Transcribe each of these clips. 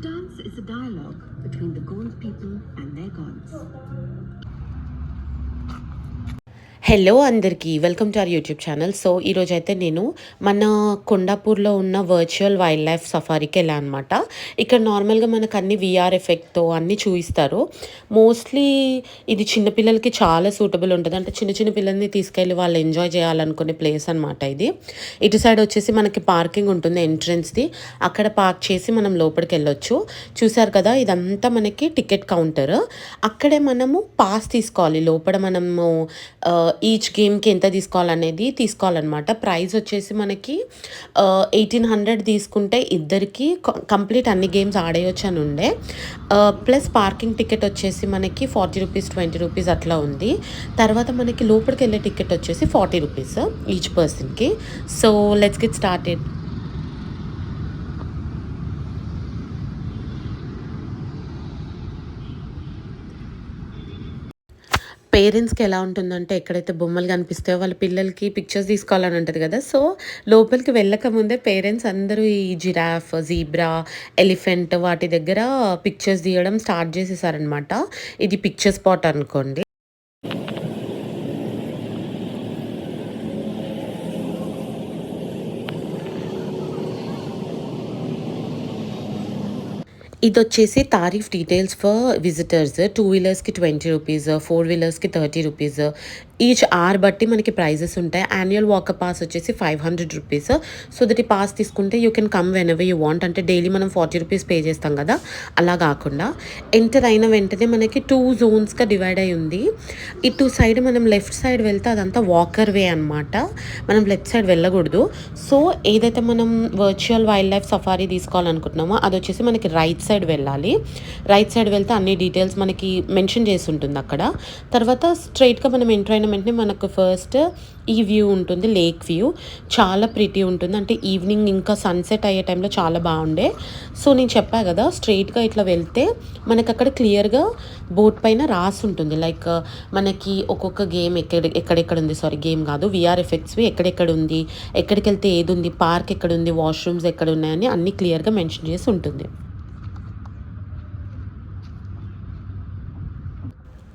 dance is a dialogue between the Gond people and their gods. Hello అందరికీ welcome to our YouTube channel. So ఈరోజైతే నేను మన కొండాపూర్లో ఉన్న virtual wild life సఫారీకి వెళ్ళాను అనమాట. ఇక్కడ నార్మల్గా మనకు అన్ని విఆర్ ఎఫెక్ట్తో అన్నీ చూపిస్తారు. మోస్ట్లీ ఇది చిన్నపిల్లలకి చాలా సూటబుల్ ఉంటుంది. అంటే చిన్న చిన్న పిల్లల్ని తీసుకెళ్ళి వాళ్ళు ఎంజాయ్ చేయాలనుకునే ప్లేస్ అనమాట ఇది. ఇటు సైడ్ వచ్చేసి మనకి పార్కింగ్ ఉంటుంది ఎంట్రన్స్ది. అక్కడ పార్క్ చేసి మనం లోపలికి వెళ్ళొచ్చు. చూసారు కదా, ఇదంతా మనకి టికెట్ కౌంటర్. అక్కడే మనము పాస్ తీసుకోవాలి. లోపల మనము ఈచ్ గేమ్కి ఎంత తీసుకోవాలనేది తీసుకోవాలన్నమాట. ప్రైస్ వచ్చేసి మనకి 1800 తీసుకుంటే ఇద్దరికి కంప్లీట్ అన్ని గేమ్స్ ఆడేయచ్చు అని ఉండే. ప్లస్ పార్కింగ్ టికెట్ వచ్చేసి మనకి 40 రూపీస్ 20 రూపీస్ అట్లా ఉంది. తర్వాత మనకి లోపలికి వెళ్ళే టికెట్ వచ్చేసి 40 రూపీస్ ఈచ్ పర్సన్కి. So let's get started. పేరెంట్స్కి ఎలా ఉంటుందంటే, ఎక్కడైతే బొమ్మలు కనిపిస్తాయో వాళ్ళ పిల్లలకి పిక్చర్స్ తీసుకోవాలని ఉంటుంది కదా. సో లోపలికి వెళ్ళకముందే పేరెంట్స్ అందరూ ఈ జిరాఫ్, జీబ్రా, ఎలిఫెంట్ వాటి దగ్గర పిక్చర్స్ తీయడం స్టార్ట్ చేసేసారనమాట. ఇది పిక్చర్ స్పాట్ అనుకోండి. ఇది వచ్చేసి తారీఫ్ డీటెయిల్స్ ఫర్ విజిటర్స్. 2 వీలర్స్కి 20 రూపీస్, 4 వీలర్స్కి 30 రూపీస్. ఈచ్ ఆర్ బట్టి మనకి ప్రైజెస్ ఉంటాయి. యాన్యువల్ వాకర్ పాస్ వచ్చేసి 500 రూపీస్. సో దట్ ఈ పాస్ తీసుకుంటే you can come whenever you want. అంటే డైలీ మనం 40 రూపీస్ పే చేస్తాం కదా, అలా కాకుండా ఎంటర్ అయిన వెంటనే మనకి 2 జోన్స్గా డివైడ్ అయి ఉంది. ఇటు సైడ్ మనం లెఫ్ట్ సైడ్ వెళ్తే అదంతా వాకర్ వే అనమాట. మనం లెఫ్ట్ సైడ్ వెళ్ళకూడదు. సో ఏదైతే మనం వర్చువల్ వైల్డ్ లైఫ్ సఫారీ తీసుకోవాలనుకుంటున్నామో అది వచ్చేసి మనకి రైట్ సైడ్ వెళ్ళాలి. రైట్ సైడ్ వెళ్తే అన్ని డీటెయిల్స్ మనకి మెన్షన్ చేసి ఉంటుంది అక్కడ. తర్వాత స్ట్రైట్గా మనం ఎంటర్ అయిన వెంటనే మనకు ఫస్ట్ ఈ వ్యూ ఉంటుంది, లేక్ వ్యూ. చాలా ప్రిటీ ఉంటుంది. అంటే ఈవినింగ్ ఇంకా సన్సెట్ అయ్యే టైంలో చాలా బాగుండే. సో నేను చెప్పా కదా, స్ట్రైట్గా ఇట్లా వెళ్తే మనకు అక్కడ క్లియర్గా బోర్డ్ పైన రాసి ఉంటుంది. లైక్ మనకి ఒక్కొక్క గేమ్ ఎక్కడెక్కడ ఉంది, సారీ గేమ్ కాదు, విఆర్ ఎఫెక్ట్స్వి ఎక్కడెక్కడ ఉంది, ఎక్కడికి వెళ్తే ఏది ఉంది, పార్క్ ఎక్కడ ఉంది, వాష్రూమ్స్ ఎక్కడ ఉన్నాయని అన్నీ క్లియర్గా మెన్షన్ చేసి ఉంటుంది.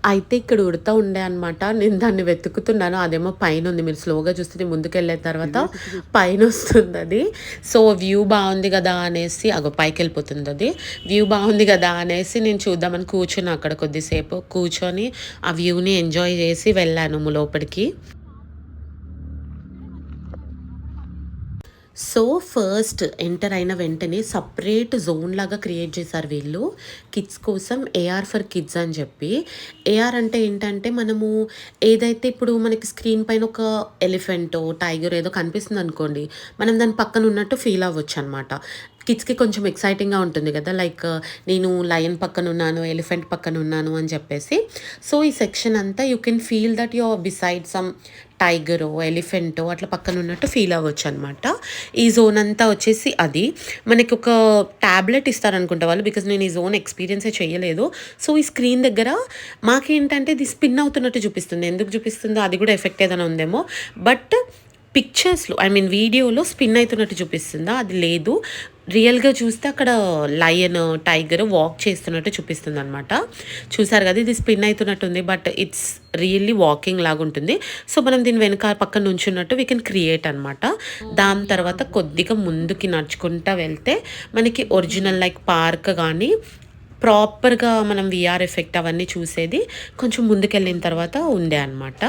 అయితే ఇక్కడ ఉడతా ఉండే అనమాట. నేను దాన్ని వెతుకుతున్నాను. అదేమో పైన ఉంది. మీరు స్లోగా చూస్తే ముందుకెళ్ళిన తర్వాత పైన వస్తుంది అది. సో వ్యూ బాగుంది కదా అనేసి, అగో పైకి వెళ్ళిపోతుంది అది. వ్యూ బాగుంది కదా అనేసి నేను చూద్దామని కూర్చొని అక్కడ కొద్దిసేపు కూర్చొని ఆ వ్యూని ఎంజాయ్ చేసి వెళ్ళాను లోపలికి. సో ఫస్ట్ ఎంటర్ అయిన వెంటనే సపరేట్ జోన్ లాగా క్రియేట్ చేశారు వీళ్ళు కిడ్స్ కోసం. ఏఆర్ ఫర్ కిడ్స్ అని చెప్పి. ఏఆర్ అంటే ఏంటంటే, మనము ఏదైతే ఇప్పుడు మనకి స్క్రీన్ పైన ఒక ఎలిఫెంటో టైగర్ ఏదో కనిపిస్తుంది అనుకోండి, మనం దాని పక్కన ఉన్నట్టు ఫీల్ అవ్వచ్చు అనమాట. కిడ్స్కి కొంచెం ఎక్సైటింగ్గా ఉంటుంది కదా, లైక్ నేను లయన్ పక్కన ఉన్నాను, ఎలిఫెంట్ పక్కన ఉన్నాను అని చెప్పేసి. సో ఈ సెక్షన్ అంతా you can feel that your beside some టైగరో ఎలిఫెంటో అట్లా పక్కన ఉన్నట్టు ఫీల్ అవ్వచ్చు అనమాట. ఈ జోన్ అంతా వచ్చేసి అది మనకి ఒక ట్యాబ్లెట్ ఇస్తారనుకుంటా వాళ్ళు, బికాజ్ నేను ఈ జోన్ ఎక్స్పీరియన్సే చేయలేదు. సో ఈ స్క్రీన్ దగ్గర మాకేంటంటే ఇది స్పిన్ అవుతున్నట్టు చూపిస్తుంది. ఎందుకు చూపిస్తుందో అది కూడా ఎఫెక్ట్ ఏదైనా ఉందేమో. బట్ పిక్చర్స్లో, ఐ మీన్ వీడియోలో స్పిన్ అవుతున్నట్టు చూపిస్తుందా, అది లేదు. రియల్గా చూస్తే అక్కడ లయన్, టైగర్ వాక్ చేస్తున్నట్టు చూపిస్తుంది అనమాట. చూసారు కదా, ఇది స్పిన్ అవుతున్నట్టుంది, బట్ ఇట్స్ రియల్లీ వాకింగ్ లాగా ఉంటుంది. సో మనం దీని వెనక పక్కన నుంచున్నట్టు వీ కెన్ క్రియేట్ అనమాట. దాని తర్వాత కొద్దిగా ముందుకి నడుచుకుంటూ వెళ్తే మనకి ఒరిజినల్ లైక్ పార్క్ కానీ ప్రాపర్గా మనం విఆర్ ఎఫెక్ట్ అవన్నీ చూసేది కొంచెం ముందుకెళ్ళిన తర్వాత ఉండే అనమాట.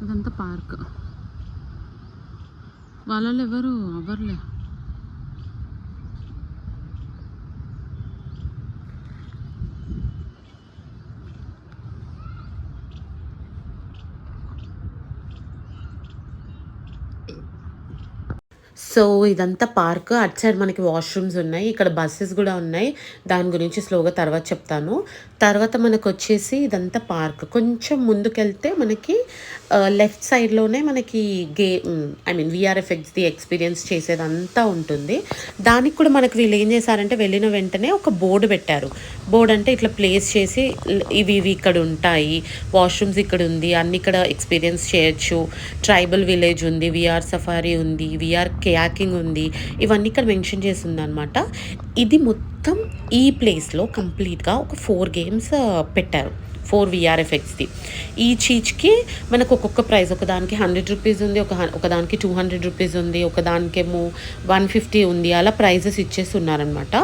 ఇదంతా పార్క్. వాళ్ళలో ఎవరు అవర్లే. సో ఇదంతా పార్క్. అటు సైడ్ మనకి వాష్‌రూమ్స్ ఉన్నాయి. ఇక్కడ బసెస్ గూడా ఉన్నాయి. దాని గురించి స్లోగా తర్వాత చెప్తాను. తర్వాత మనకొచ్చేసి ఇదంతా పార్క్. కొంచెం ముందుకెళ్తే మనకి లెఫ్ట్ సైడ్‌లోనే మనకి ఐ మీన్ వీఆర్ ఎఫెక్ట్స్‌ది ఎక్స్‌పీరియన్స్ చేసేదంతా ఉంటుంది. దానికి కూడా మనకు వీళ్ళు ఏం చేశారంటే వెళ్ళిన వెంటనే ఒక బోర్డ్ పెట్టారు. బోర్డ్ అంటే ఇట్లా ప్లేస్ చేసి ఇవి ఇక్కడ ఉంటాయి. వాష్‌రూమ్స్ ఇక్కడ ఉంది. అన్ని ఇక్కడ ఎక్స్‌పీరియన్స్ చేయొచ్చు. ట్రైబల్ విలేజ్ ఉంది. వీఆర్ సఫారీ ఉంది. వీఆర్ కయాకింగ్ ఉంది. ఇవన్నీ ఇక్కడ మెన్షన్ చేసి ఉందనమాట. ఇది మొత్తం ఈ ప్లేస్‌లో కంప్లీట్‌గా ఒక 4 గేమ్స్ పెట్టారు. 4 వీఆర్ ఎఫెక్ట్స్‌ది. ఈచ్‌కి మనకు ఒక్కొక్క ప్రైస్. ఒకదానికి ₹100 ఉంది. ఒకదానికి ₹200 ఉంది. ఒకదానికేమో $150 ఉంది. అలా ప్రైజెస్ ఇచ్చేసి ఉన్నారనమాట.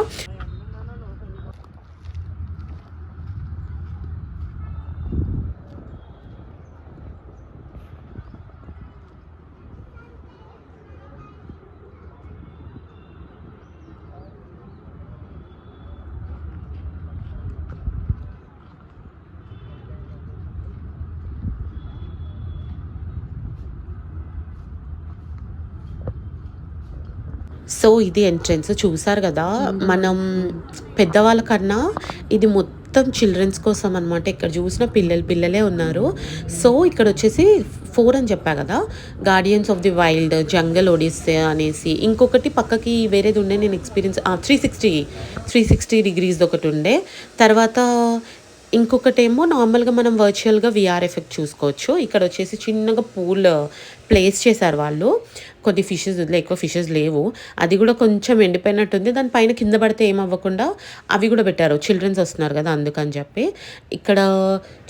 సో ఇది ఎంట్రన్స్ చూసారు కదా. మనం పెద్దవాళ్ళ కన్నా ఇది మొత్తం చిల్డ్రన్స్ కోసం అనమాట. ఇక్కడ చూసిన పిల్లలే ఉన్నారు. సో ఇక్కడ వచ్చేసి 4 అని చెప్పా కదా, guardians of the wild, jungle Odysse అనేసి. ఇంకొకటి పక్కకి వేరేది ఉండే, నేను ఎక్స్పీరియన్స్ 360 డిగ్రీస్ ఒకటి ఉండే. తర్వాత ఇంకొకటేమో నార్మల్గా మనం వర్చువల్గా వీఆర్ ఎఫెక్ట్ చూసుకోవచ్చు. ఇక్కడ వచ్చేసి చిన్నగా పూల్ ప్లేస్ చేశారు వాళ్ళు. కొన్ని ఫిషెస్ వదిలే, ఎక్కువ ఫిషెస్ లేవు. అది కూడా కొంచెం ఎండిపోయినట్టుంది. దానిపైన కింద పడితే ఏమవ్వకుండా అవి కూడా పెట్టారు. చిల్డ్రన్స్ వస్తున్నారు కదా అందుకని చెప్పి. ఇక్కడ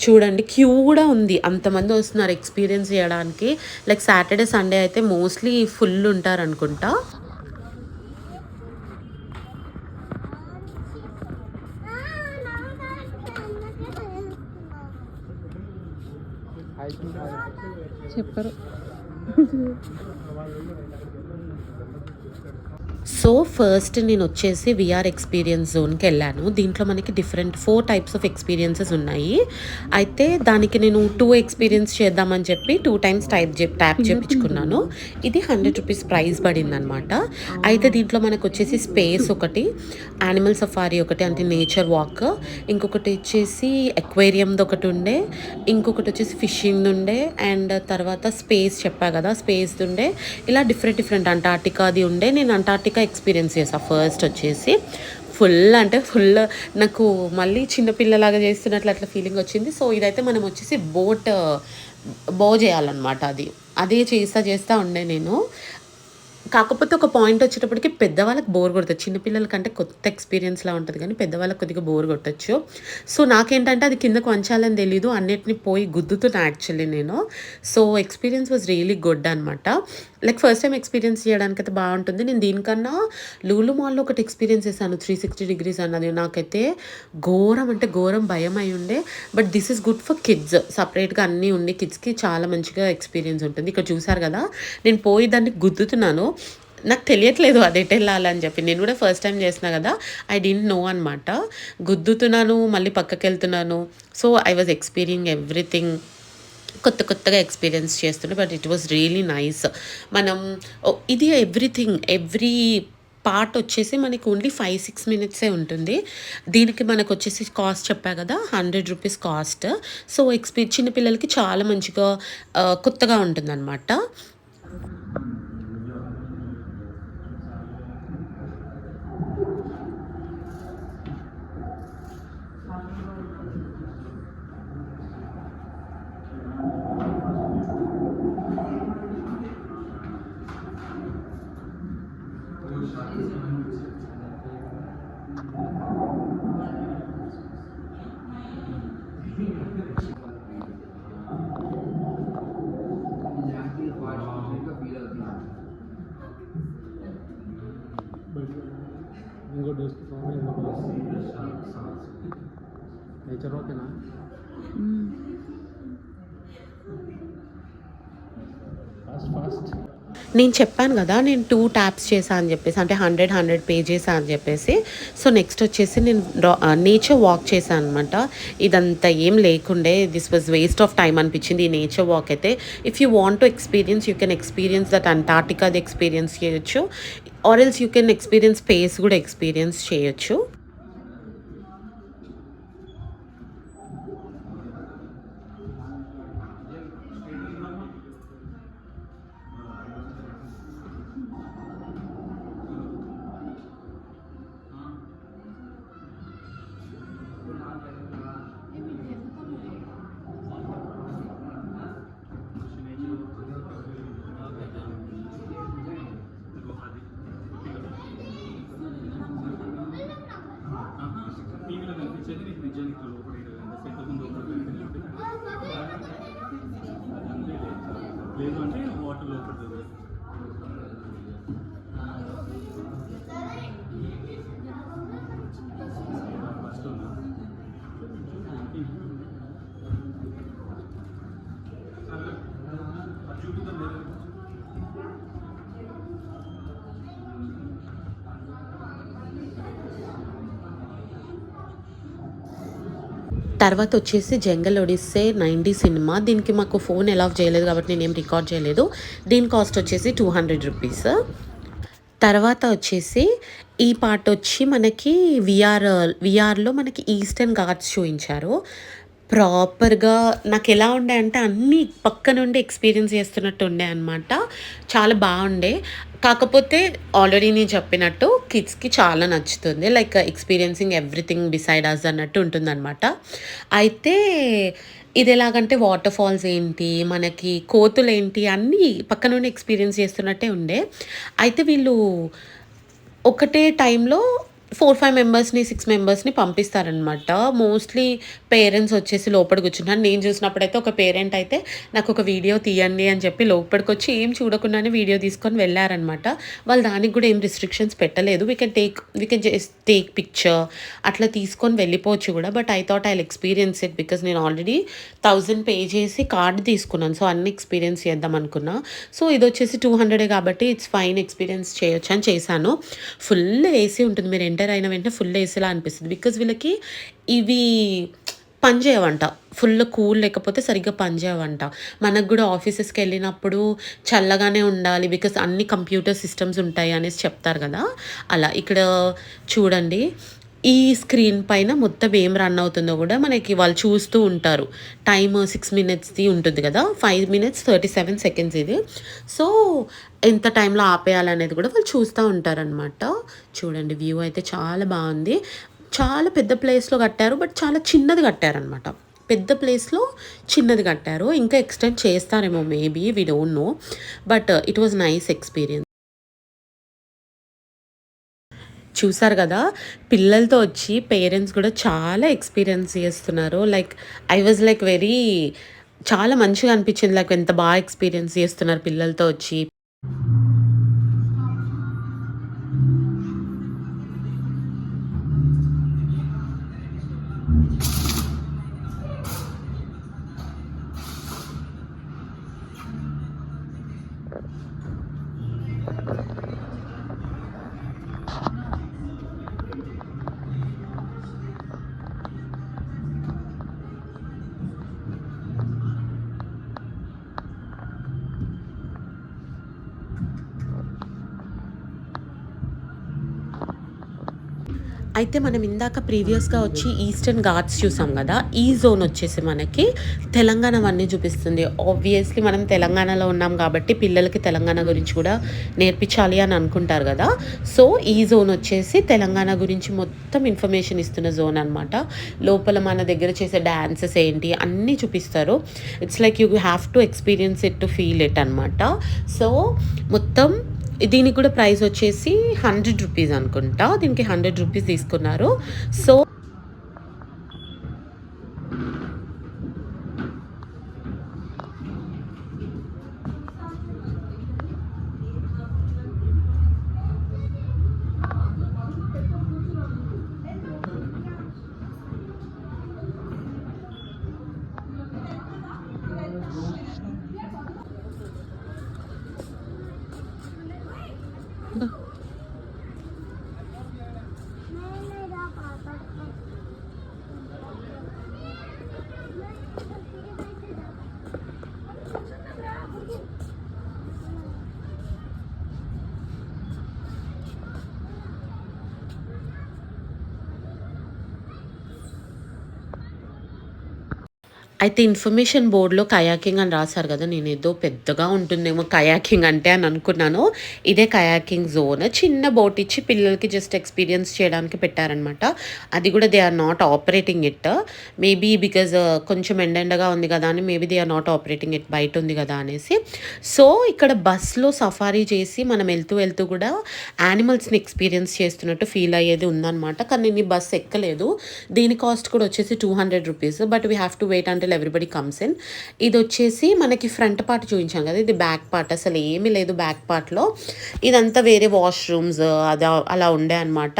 చూడండి క్యూ కూడా ఉంది. అంతమంది వస్తున్నారు ఎక్స్పీరియన్స్ చేయడానికి. లైక్ సాటర్డే సండే అయితే మోస్ట్లీ ఫుల్ ఉంటారు అనుకుంటా. చెప్పరు. సో ఫస్ట్ నేను వచ్చేసి వీఆర్ ఎక్స్పీరియన్స్ జోన్కి వెళ్ళాను. దీంట్లో మనకి 4 టైప్స్ ఆఫ్ ఎక్స్పీరియన్సెస్ ఉన్నాయి. అయితే దానికి నేను 2 ఎక్స్పీరియన్స్ చేద్దామని చెప్పి 2 టైమ్స్ ట్యాప్ చేయించుకున్నాను. ఇది ₹100 ప్రైస్ పడింది అనమాట. అయితే దీంట్లో మనకు వచ్చేసి స్పేస్ ఒకటి, యానిమల్ సఫారీ ఒకటి అంటే నేచర్ వాక్, ఇంకొకటి వచ్చేసి ఎక్వేరియంది ఒకటి ఉండే, ఇంకొకటి వచ్చేసి ఫిషింగ్ ఉండే, అండ్ తర్వాత స్పేస్ చెప్పా కదా స్పేస్ ఉండే. ఇలా డిఫరెంట్ అంటార్టికాది ఉండే. నేను అంటార్టికా ఎక్స్పీరియన్స్ చేసా ఫస్ట్ వచ్చేసి. ఫుల్ నాకు మళ్ళీ చిన్నపిల్లలాగా చేస్తున్నట్లు అట్లా ఫీలింగ్ వచ్చింది. సో ఇదైతే మనం వచ్చేసి బో చేయాలన్నమాట. అదే చేస్తా ఉండే నేను. కాకపోతే ఒక పాయింట్ వచ్చేటప్పటికి పెద్దవాళ్ళకి బోర్ కొడుతుంది. చిన్నపిల్లల కంటే కొత్త ఎక్స్పీరియన్స్లా ఉంటుంది, కానీ పెద్దవాళ్ళకి కొద్దిగా బోర్ కొట్టచ్చు. సో నాకేంటంటే అది కిందకు వంచాలని తెలీదు, అన్నిటిని పోయి గుద్దుతున్నా యాక్చువల్లీ నేను. So experience was really good అనమాట. లైక్ ఫస్ట్ టైం ఎక్స్పీరియన్స్ చేయడానికి అయితే బాగుంటుంది. నేను దీనికన్నా లూలు మాల్లో ఒకటి ఎక్స్పీరియన్స్ చేశాను 360 డిగ్రీస్ అన్నది. నాకైతే ఘోరం భయం అయి ఉండే. But this is good for kids. సపరేట్గా అన్నీ ఉండి కిడ్స్కి చాలా మంచిగా ఎక్స్పీరియన్స్ ఉంటుంది. ఇక్కడ చూసారు కదా, నేను పోయి దాన్ని గుద్దుతున్నాను. నాకు తెలియట్లేదు అది ఎటు వెళ్ళాలని చెప్పి. నేను కూడా ఫస్ట్ టైం చేసిన కదా, ఐ డింట్ నో అనమాట. గుద్దుతున్నాను, మళ్ళీ పక్కకి వెళ్తున్నాను. So I was experience everything. కొత్తగా ఎక్స్పీరియన్స్ చేస్తుండే. But it was really nice. మనం ఇది ఎవ్రీ పార్ట్ వచ్చేసి మనకి ఓన్లీ 5-6 మినిట్సే ఉంటుంది. దీనికి మనకు వచ్చేసి కాస్ట్ చెప్పా కదా, ₹100 కాస్ట్. సో చిన్నపిల్లలకి చాలా మంచిగా కొత్తగా ఉంటుంది అనమాట. నేచర్ ఓకేనా? ఫాస్ట్ నేను చెప్పాను కదా నేను 2 ట్యాప్స్ చేశా అని చెప్పేసి, అంటే 100 పే చేశా అని చెప్పేసి. సో నెక్స్ట్ వచ్చేసి నేను నేచర్ వాక్ చేశాను అనమాట. ఇదంతా ఏం లేకుండే, this was waste of time అనిపించింది ఈ నేచర్ వాక్ అయితే. If you want to experience you can experience that అంటార్టికాది ఎక్స్పీరియన్స్ చేయొచ్చు, or else you can experience space కూడా ఎక్స్పీరియన్స్ చేయొచ్చు. టీవీలో కనిపించేది నీకు నిజానికి లోపడి సెకండ్ లోపడి లేదు అంటే వాటర్ లోపడుతుంది. ఫస్ట్ చూపుతాం. తర్వాత వచ్చేసి జంగల్ ఒడిస్సే 90 సినిమా. దీనికి మాకు ఫోన్ అలౌ చేయలేదు కాబట్టి నేనేం రికార్డ్ చేయలేదు. దీని కాస్ట్ వచ్చేసి 200 రూపీస్. తర్వాత వచ్చేసి ఈ పార్ట్ వచ్చి మనకి విఆర్లో మనకి ఈస్టర్న్ ఘాట్స్ చూపించారు. ప్రాపర్గా నాకు ఎలా ఉండే అంటే అన్నీ పక్క నుండి ఎక్స్పీరియన్స్ చేస్తున్నట్టు ఉండే అనమాట. చాలా బాగుండే. కాకపోతే ఆల్రెడీ నేను చెప్పినట్టు కిడ్స్కి చాలా నచ్చుతుంది, లైక్ ఎక్స్పీరియన్సింగ్ ఎవ్రీథింగ్ బిసైడ్ అస్ అన్నట్టు ఉంటుందన్నమాట. అయితే ఇది ఎలాగంటే వాటర్ ఫాల్స్ ఏంటి, మనకి కోతులు ఏంటి అన్నీ పక్క నుండి ఎక్స్పీరియన్స్ చేస్తున్నట్టే ఉండే. అయితే వీళ్ళు ఒకటే టైంలో 4-5 మెంబర్స్ని 6 మెంబర్స్ని పంపిస్తారనమాట. మోస్ట్లీ పేరెంట్స్ వచ్చేసి లోపలికి కూర్చుంటారు. నేను చూసినప్పుడైతే ఒక పేరెంట్ అయితే నాకు ఒక వీడియో తీయండి అని చెప్పి లోపలికి వచ్చి ఏం చూడకుండానే వీడియో తీసుకొని వెళ్ళారనమాట. వాళ్ళు దానికి కూడా ఏం రిస్ట్రిక్షన్స్ పెట్టలేదు. We can just take picture అట్లా తీసుకొని వెళ్ళిపోవచ్చు కూడా. But I thought I experience it because నేను ఆల్రెడీ 1000 పే చేసి కార్డు తీసుకున్నాను. సో అన్ని ఎక్స్పీరియన్స్ చేద్దాం అనుకున్నా. సో ఇది వచ్చేసి 200 కాబట్టి ఇట్స్ ఫైన్, ఎక్స్పీరియన్స్ చేయొచ్చు అని చేశాను. ఫుల్ ఏసీ ఉంటుంది, మీరు ఎంటర్ అయిన వెంటనే ఫుల్ ఏసీలా అనిపిస్తుంది. బికాజ్ వీళ్ళకి ఇవి పని చేయవంట, ఫుల్ కూల్ లేకపోతే సరిగ్గా పని చేయవంట. మనకు కూడా ఆఫీసెస్కి వెళ్ళినప్పుడు చల్లగానే ఉండాలి బికాస్ అన్ని కంప్యూటర్ సిస్టమ్స్ ఉంటాయి అనేసి చెప్తారు కదా. అలా ఇక్కడ చూడండి, ఈ స్క్రీన్ పైన మొత్తం ఏం రన్ అవుతుందో కూడా మనకి వాళ్ళు చూస్తూ ఉంటారు. టైమ్ 6 minutesది ఉంటుంది కదా, 5 minutes 37 seconds ఇది. సో ఎంత టైంలో ఆపేయాలనేది కూడా వాళ్ళు చూస్తూ ఉంటారనమాట. చూడండి వ్యూ అయితే చాలా బాగుంది. చాలా పెద్ద ప్లేస్లో కట్టారు, బట్ చాలా చిన్నది కట్టారనమాట. పెద్ద ప్లేస్లో చిన్నది కట్టారు. ఇంకా ఎక్స్టెండ్ చేస్తారేమో maybe, we don't know. But it was nice experience. చూసారు కదా, పిల్లలతో వచ్చి పేరెంట్స్ కూడా చాలా ఎక్స్పీరియన్స్ చేస్తున్నారు. లైక్ ఐ వాజ్ లైక్ చాలా మంచిగా అనిపించింది. లైక్ ఎంత బాగా ఎక్స్పీరియన్స్ చేస్తున్నారు పిల్లలతో వచ్చి. అయితే మనం ఇందాక ప్రీవియస్గా వచ్చి ఈస్టర్న్ ఘాట్స్ చూసాం కదా, ఈ జోన్ వచ్చేసి మనకి తెలంగాణవన్నీ చూపిస్తుంది. ఆబ్వియస్లీ మనం తెలంగాణలో ఉన్నాం కాబట్టి పిల్లలకి తెలంగాణ గురించి కూడా నేర్పించాలి అని అనుకుంటారు కదా. సో ఈ జోన్ వచ్చేసి తెలంగాణ గురించి మొత్తం ఇన్ఫర్మేషన్ ఇస్తున్న జోన్ అనమాట. లోపల మన దగ్గర చేసే డ్యాన్సెస్ ఏంటి అన్నీ చూపిస్తారు. It's like you have to experience it to feel it అనమాట. సో మొత్తం దీనికి కూడా ప్రైస్ వచ్చేసి 100 రూపీస్ అనుకుంటా. దీనికి 100 రూపీస్ తీసుకున్నారు. సో అయితే ఇన్ఫర్మేషన్ బోర్డ్‌లో కయాకింగ్ అని రాశారు గదా! నేనేదో పెద్దగా ఉంటుందేమో కయాకింగ్ అంటే అని అనుకున్నాను. ఇదే కయాకింగ్ జోన్. చిన్న బోట్ ఇచ్చి పిల్లలకి జస్ట్ ఎక్స్‌పీరియన్స్ చేయడానికి పెట్టారనమాట. అది గూడా they are not operating it. Maybe because కొంచెం ఎండగా ఉంది గదా అని maybe they are not operating it బయటుంది గదా అనేసి. సో, ఇక్కడ బస్‌లో సఫారీ చేసి మనం వెళ్తూ గూడా యానిమల్స్‌ని ఎక్స్‌పీరియన్స్ చేస్తున్నట్టు ఫీల్ అయ్యేది ఉందనమాట. కానీ నేను ఈ బస్ ఎక్కలేదు. దీని కాస్ట్ కూడా వచ్చేసి ₹200. But we have to wait until everybody comes in. ఇదొచ్చేసి మనకి ఫ్రంట్ పార్ట్ చూయించాం కదా! ఇది బ్యాక్ పార్ట్. అసలు ఏమీ లేదు బ్యాక్ పార్ట్‌లో. ఇదంతా వేరే వాష్‌రూమ్స్ అలా ఉండే అనమాట.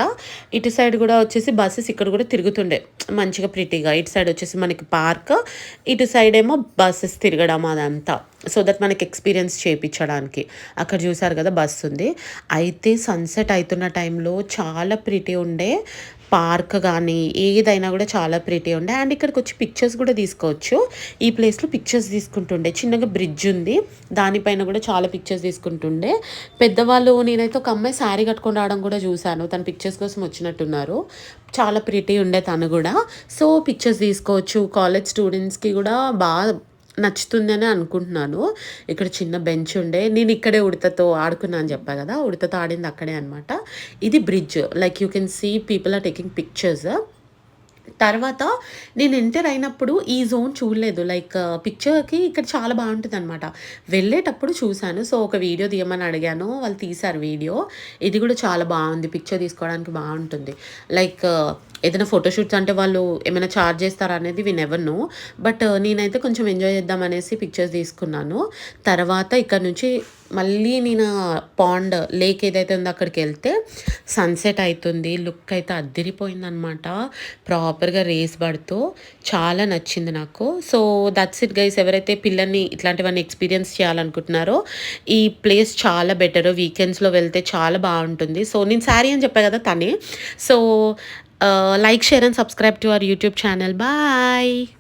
ఇటు సైడ్ కూడా వచ్చేసి బసెస్ ఇక్కడ కూడా తిరుగుతుండే మంచిగా ప్రిటీగా. ఇటు సైడ్ వచ్చేసి మనకి పార్క్, ఇటు సైడ్ ఏమో బసెస్ తిరగడం అదంతా. సో దట్ మనకి ఎక్స్పీరియన్స్ చేయించడానికి. అక్కడ చూసారు కదా బస్సు ఉంది. అయితే సన్సెట్ అవుతున్న టైంలో చాలా ప్రిటీ ఉండే. పార్క్ కానీ ఏదైనా కూడా చాలా ప్రిటీ ఉండే. అండ్ ఇక్కడికి వచ్చి పిక్చర్స్ కూడా తీసుకోవచ్చు. ఈ ప్లేస్లో పిక్చర్స్ తీసుకుంటుండే. చిన్నగా బ్రిడ్జ్ ఉంది, దానిపైన కూడా చాలా పిక్చర్స్ తీసుకుంటుండే. పెద్దవాళ్ళు, నేనైతే ఒక అమ్మాయి శారీ కట్టుకొని రావడం కూడా చూశాను. తన పిక్చర్స్ కోసం వచ్చినట్టున్నారు. చాలా ప్రిటీ ఉండే తను కూడా. సో పిక్చర్స్ తీసుకోవచ్చు. కాలేజ్ స్టూడెంట్స్కి కూడా బాగా నచ్చుతుందని అనుకుంటున్నాను. ఇక్కడ చిన్న బెంచ్ ఉండే. నేను ఇక్కడే ఉడతతో ఆడుకున్నా అని చెప్పా కదా! ఉడతతో ఆడింది అక్కడే అనమాట. ఇది bridge. Like you can see people are taking pictures. తర్వాత నేను ఎంటర్ అయినప్పుడు ఈ జోన్ చూడలేదు. లైక్ పిక్చర్కి ఇక్కడ చాలా బాగుంటుందన్నమాట. వెళ్ళేటప్పుడు చూశాను. సో ఒక వీడియో తీయమని అడిగాను, వాళ్ళు తీశారు వీడియో. ఇది కూడా చాలా బాగుంది. పిక్చర్ తీసుకోవడానికి బాగుంటుంది. లైక్ ఏదైనా ఫోటోషూట్స్ అంటే వాళ్ళు ఏమైనా ఛార్జ్ చేస్తారా అనేది వి నెవర్ నో. బట్ నేనైతే కొంచెం ఎంజాయ్ చేద్దాం అనేసి పిక్చర్స్ తీసుకున్నాను. తర్వాత ఇక్కడ నుంచి మళ్ళీ నేను పాండ్ లేక్ ఏదైతే ఉందో అక్కడికి వెళ్తే సన్సెట్ అవుతుంది. లుక్ అయితే అద్దిరిపోయిందనమాట. ప్రాపర్గా రేస్ పడుతూ చాలా నచ్చింది నాకు. So that's it guys. ఎవరైతే పిల్లల్ని ఇట్లాంటివన్నీ ఎక్స్పీరియన్స్ చేయాలనుకుంటున్నారో ఈ ప్లేస్ చాలా బెటర్. వీకెండ్స్లో వెళ్తే చాలా బాగుంటుంది. సో నేను శారీ అని చెప్పా కదా తనే. So like, share and subscribe to our YouTube channel. Bye.